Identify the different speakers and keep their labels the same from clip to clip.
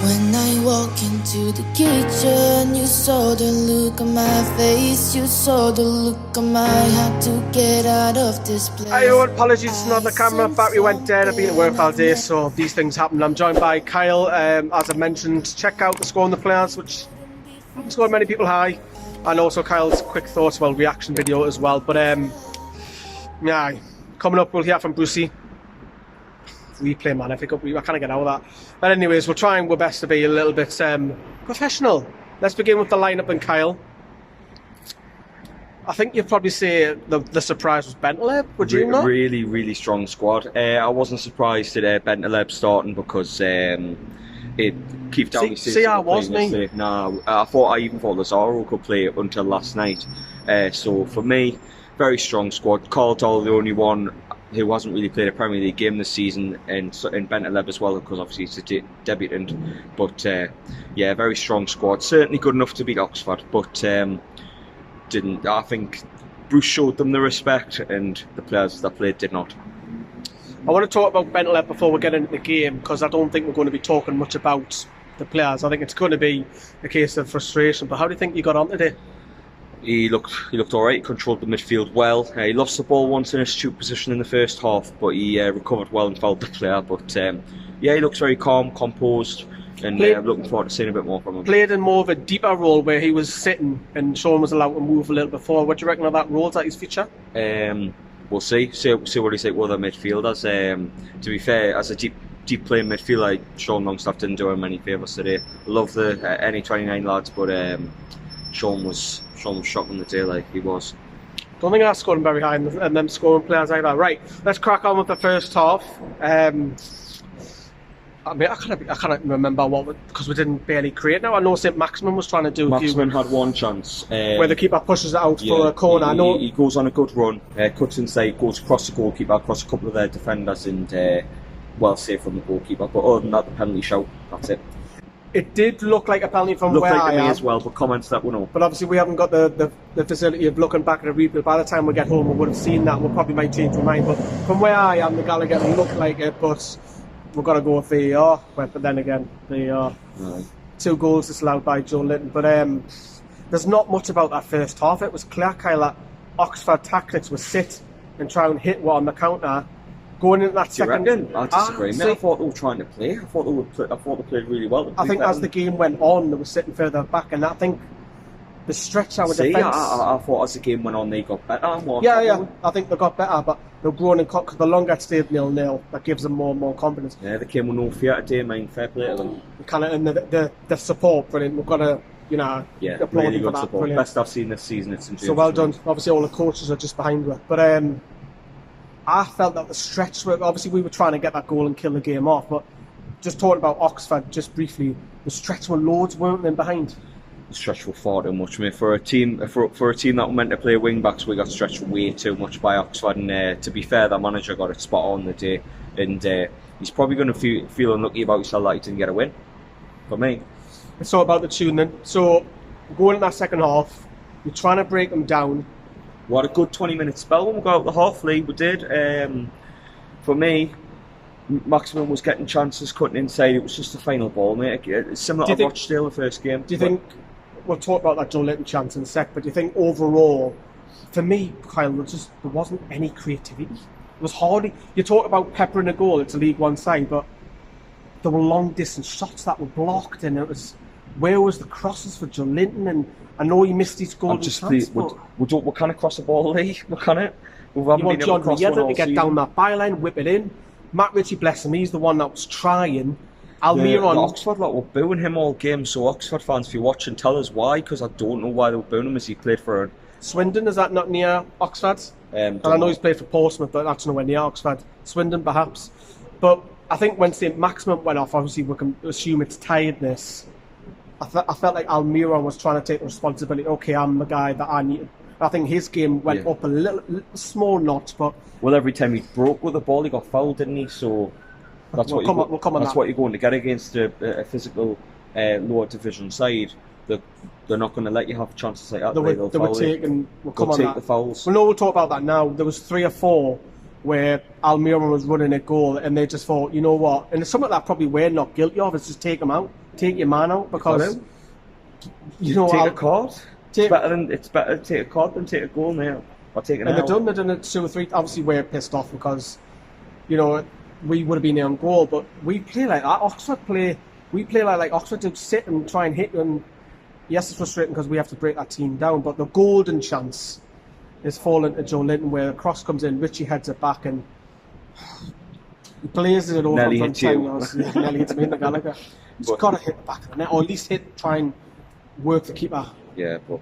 Speaker 1: When I walk into the kitchen, you saw the look on my face, you saw the look on my heart to get out of this place.
Speaker 2: Apologies, it's not the camera, battery went dead, I've been at work all day, so these things happen. I'm joined by Kyle, as I mentioned, check out the score on the players, which scored many people high, and also Kyle's quick thoughts, reaction video as well. But yeah, coming up we'll hear from Brucey. Replay, man, I can't get out of that. But anyways, we're trying our best to be a little bit professional. Let's begin with the lineup and Kyle. I think you'd probably say the surprise was Bentaleb, would you not?
Speaker 3: Really, really strong squad. I wasn't surprised at Bentaleb starting because it keeps down.
Speaker 2: I wasn't.
Speaker 3: No, I even thought Lazaro could play it until last night. So for me, very strong squad. Carlton, the only one who hasn't really played a Premier League game this season, and Bentaleb as well, because obviously he's a debutant. But yeah, very strong squad. Certainly good enough to beat Oxford, but didn't. I think Bruce showed them the respect, and the players that played did not.
Speaker 2: I want to talk about Bentaleb before we get into the game, because I don't think we're going to be talking much about the players. I think it's going to be a case of frustration. But how do you think you got on today?
Speaker 3: He looked alright. He controlled the midfield well. He lost the ball once in a stupid position in the first half, but he recovered well and fouled the player. But yeah, he looks very calm, composed, and I'm looking forward to seeing a bit more from him.
Speaker 2: Played in more of a deeper role where he was sitting and Sean was allowed to move a little bit forward. What do you reckon of that role? Is that his feature?
Speaker 3: We'll see what he's like with other midfielders. To be fair, as a deep playing midfielder, Sean Longstaff didn't do him any favours today. Love the any 29 lads, but Sean was shocking the day, like he was.
Speaker 2: Don't think I scored him very high, and them scoring players like that. Right, let's crack on with the first half. I mean, I can't remember because we didn't barely create. Now I know saint-maximin was trying to do.
Speaker 3: Maximin had one chance
Speaker 2: where the keeper pushes it out for a corner.
Speaker 3: He goes on a good run, cuts inside, goes across the goalkeeper, across a couple of their defenders, and well saved from the goalkeeper. But other than that, the penalty shout. That's it.
Speaker 2: It did look like a penalty from where I am.
Speaker 3: As well, but comments that we know.
Speaker 2: But obviously we haven't got the facility of looking back at a replay. By the time we get home we would have seen that. We probably might change our mind. But from where I am, the Gallagher looked like it, but we've got to go with VAR. But then again, VAR. Right. 2 goals disallowed by Joe Linton. But there's not much about that first half. It was clear, Kyle, that Oxford tactics was sit and try and hit one on the counter. Going into that second,
Speaker 3: I disagree. I thought they were trying to play. I thought they played really well.
Speaker 2: I think as the game went on, they were sitting further back, and I think the stretch our defence.
Speaker 3: I thought as the game went on, they got better.
Speaker 2: Yeah. I think they got better, but they're growing in because the longer it stayed 0-0, that gives them more and more confidence.
Speaker 3: Yeah, they came with no fear today, man. Fair play to them.
Speaker 2: And the support, brilliant. We've got to, applaud
Speaker 3: really
Speaker 2: them for
Speaker 3: good
Speaker 2: that.
Speaker 3: support.
Speaker 2: Brilliant.
Speaker 3: Best I've seen this season at St James.
Speaker 2: So well done. Obviously, all the coaches are just behind it, but I felt that the stretch, obviously we were trying to get that goal and kill the game off, but just talking about Oxford, just briefly, the stretch were loads, weren't they, behind?
Speaker 3: The stretch were far too much, mate. For a team that were meant to play wing backs, we got stretched way too much by Oxford, and to be fair, the manager got it spot on the day, and he's probably going to feel unlucky about himself that he didn't get a win. For me.
Speaker 2: It's all about the tune then. So, going in that second half, you're trying to break them down.
Speaker 3: What a good 20-minute spell when we got out the half league. We did. For me, Maximin was getting chances, cutting inside. It was just the final ball, mate. Similar to Rochdale the first game.
Speaker 2: Do you think we'll talk about that Joe Linton chance in a sec? But do you think overall, for me, Kyle, there wasn't any creativity. It was hardly. You talk about peppering a goal. It's a League One side, but there were long distance shots that were blocked, and it was. Where was the crosses for Joe Linton? And I know he missed his golden chance.
Speaker 3: We can't cross the ball, Lee. We can't.
Speaker 2: You want John Rieda to get down that byline, whip it in. Matt Ritchie, bless him, he's the one that was trying. Almiron.
Speaker 3: The Oxford lot were booing him all game, so Oxford fans, if you're watching, tell us why, because I don't know why they were booing him as he played for
Speaker 2: Swindon, is that not near Oxford? And I know he's played for Portsmouth, but that's nowhere near Oxford. Swindon, perhaps. But I think when saint-maximin went off, obviously we can assume it's tiredness. I felt like Almiron was trying to take the responsibility. Okay, I'm the guy that I need. I think his game went up a little small notch, but
Speaker 3: every time he broke with the ball, he got fouled, didn't he? So that's what you're going to get against a physical lower division side. They're not going to let you have chances like that.
Speaker 2: They were taking. We'll take
Speaker 3: the fouls.
Speaker 2: Well, no, we'll talk about that now. There was 3 or 4 where Almiron was running a goal, and they just thought, you know what? And it's something that probably we're not guilty of. Is just take them out. take your man out because you know
Speaker 3: take a card.
Speaker 2: It's
Speaker 3: better to take a card than take a goal now. Or take an
Speaker 2: and
Speaker 3: L.
Speaker 2: they've done it 2 or 3. Obviously, we're pissed off because you know we would have been there on goal, but we play like that. We play like Oxford to sit and try and hit, and yes, it's frustrating because we have to break that team down. But the golden chance is falling to Joe Linton, where the cross comes in, Richie heads it back and he blazes it over
Speaker 3: Nelly
Speaker 2: from
Speaker 3: hits you.
Speaker 2: Nelly hits me in the Gallagher. He's got to hit the back of the net, or at least try and work the keeper.
Speaker 3: Yeah, but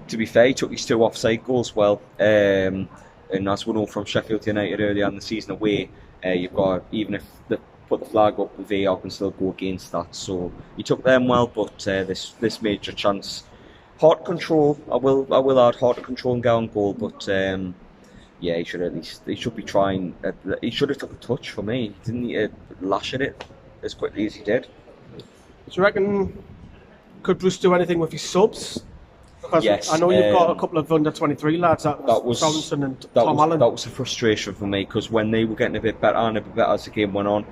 Speaker 3: to be fair, he took his 2 offside goals well. And as we know from Sheffield United earlier in the season away, you've got, even if they put the flag up, the VAR can still go against that. So he took them well, but this major chance, hard to control. I will add hard to control and get on goal, but yeah, he should be trying. He should have took a touch for me. Didn't he lash at it as quickly as he did?
Speaker 2: Do you reckon could Bruce do anything with his subs? Because
Speaker 3: yes,
Speaker 2: I know you've got a couple of under 23 lads. That was Sorensen and Tom Allen.
Speaker 3: That was a frustration for me because when they were getting a bit better and a bit better as the game went on,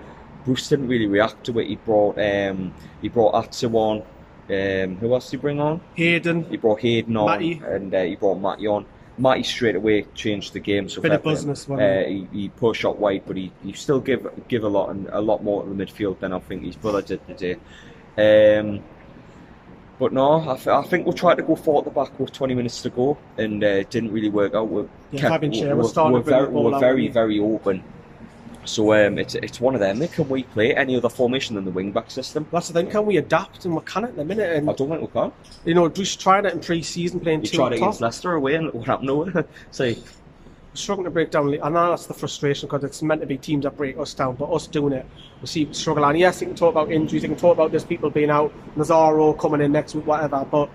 Speaker 3: Bruce didn't really react to it. He brought Atsu on. Who else did he bring on?
Speaker 2: Hayden.
Speaker 3: He brought Hayden on,
Speaker 2: Matty.
Speaker 3: and he brought Matty on. Matty straight away changed the game. So
Speaker 2: bit of business.
Speaker 3: He pushed out wide, but he still give a lot more to the midfield than I think his brother did today. But no, I think we tried to go 4 at the back with 20 minutes to go, and it didn't really work out. We're very open. So it's one of them. Can we play any other formation than the wing-back system?
Speaker 2: That's the thing. Can we adapt? And we can at the minute. And
Speaker 3: I don't think we can.
Speaker 2: You know, Bruce tried it in pre-season playing 2
Speaker 3: He tried
Speaker 2: up
Speaker 3: it
Speaker 2: top.
Speaker 3: against Leicester away, and what happened? No, so
Speaker 2: struggling to break down. I know that's the frustration because it's meant to be teams that break us down, but us doing it, we see struggle. And yes, you can talk about injuries, you can talk about there's people being out, Nazaro coming in next week, whatever. But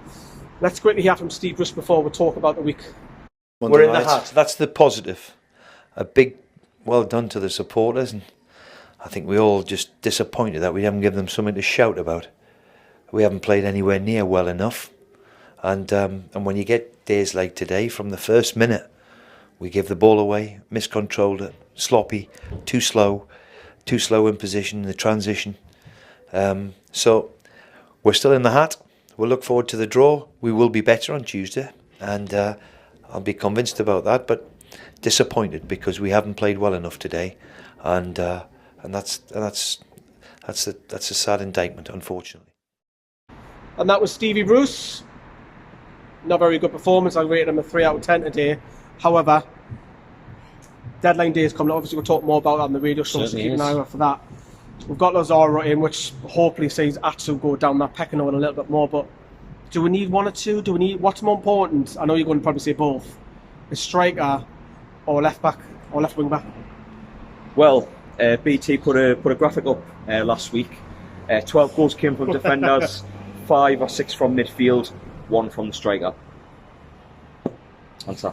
Speaker 2: let's quickly hear from Steve Bruce before we talk about the week.
Speaker 4: We're in the hat. That's the positive. A big well done to the supporters, and I think we're all just disappointed that we haven't given them something to shout about. We haven't played anywhere near well enough, and when you get days like today, from the first minute, we give the ball away, miscontrolled it, sloppy, too slow in position in the transition. So we're still in the hat. We'll look forward to the draw. We will be better on Tuesday, and I'll be convinced about that. But disappointed because we haven't played well enough today, and that's a sad indictment, unfortunately.
Speaker 2: And that was Stevie Bruce. Not very good performance. I rated him a 3 out of 10 today. However, deadline day is coming. Obviously, we'll talk more about that on the radio show, so keep an eye out for that. We've got Lazaro in, which hopefully sees Atsu go down that pecking order a little bit more. But do we need 1 or 2? What's more important? I know you're going to probably say both. A striker or left back or left wing back?
Speaker 3: Well, BT put a graphic up last week. 12 goals came from defenders, 5 or 6 from midfield, 1 from the striker. Answer.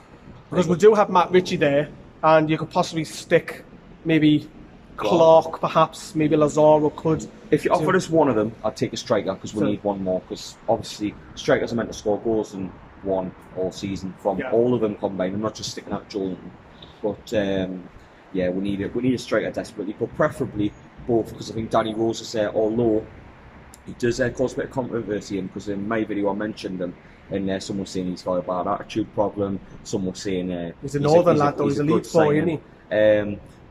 Speaker 2: Because we do have Matt Ritchie there, and you could possibly stick maybe Clark, perhaps, maybe Lazaro could.
Speaker 3: If you offered us one of them, I'd take a striker because we need one more. Because obviously, strikers are meant to score goals and 1 all season from all of them combined. I'm not just sticking out Jordan, but yeah, we need a striker desperately, but preferably both. Because I think Danny Rose is there, although he does cause a bit of controversy. Because in my video I mentioned him, and some were saying he's got a bad attitude problem. Some were saying
Speaker 2: he's a northern lad, though. He's a lead boy, isn't he?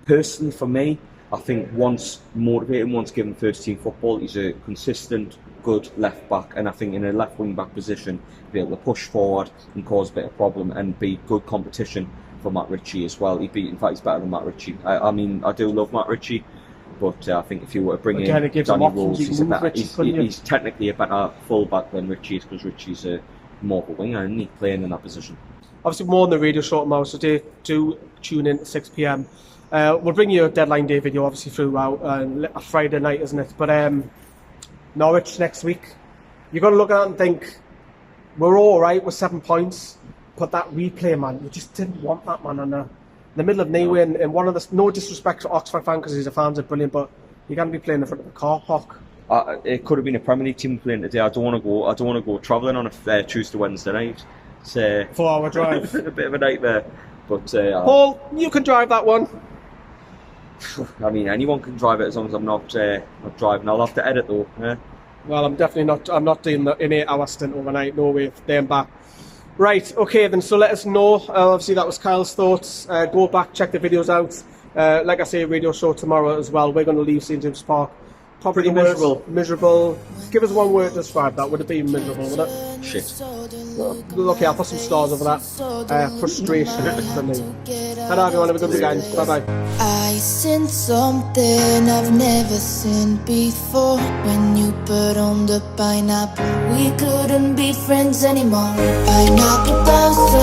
Speaker 3: Personally, for me, I think once motivated, once given first team football, he's a consistent, good left back, and I think in a left wing back position, be able to push forward and cause a bit of problem and be good competition for Matt Ritchie as well. In fact, he's better than Matt Ritchie. I mean, I do love Matt Ritchie, but I think if you were to bring in Danny Rose, he's technically a better full back than Ritchie is, because Ritchie's more of a winger, isn't he, playing in that position. Obviously,
Speaker 2: more on the radio show tomorrow, so do tune in at 6 p.m. We'll bring you a deadline day video obviously throughout a Friday night, isn't it? But Norwich next week, you've got to look at it and think we're all right with 7 points, but that replay, man, you just didn't want that, man, in the middle of nowhere. And one of the, no disrespect to Oxford fan because his fans are brilliant, but you're going to be playing in front of the car park.
Speaker 3: It could have been a Premier League team playing today. I don't want to go travelling on a Tuesday, Wednesday night. It's
Speaker 2: 4-hour drive.
Speaker 3: A bit of a nightmare. But
Speaker 2: Paul, you can drive that one.
Speaker 3: I mean, anyone can drive it as long as I'm not driving. I'll have to edit though.
Speaker 2: Well, I'm definitely not. I'm not doing the an 8-hour stint overnight. No way, there and back. Right. Okay, then. So let us know. Obviously, that was Kyle's thoughts. Go back, check the videos out. Like I say, radio show tomorrow as well. We're going to leave St James Park. Probably
Speaker 3: Pretty miserable.
Speaker 2: Miserable. Give us one word to describe that. Would it be miserable? Would it?
Speaker 3: Shit.
Speaker 2: Okay, I'll put some stars over that. Frustration for me. And everyone, have a good weekend. Bye bye.
Speaker 1: I seen something I've never seen before. When you put on the pineapple, we couldn't be friends anymore. Pineapple bounced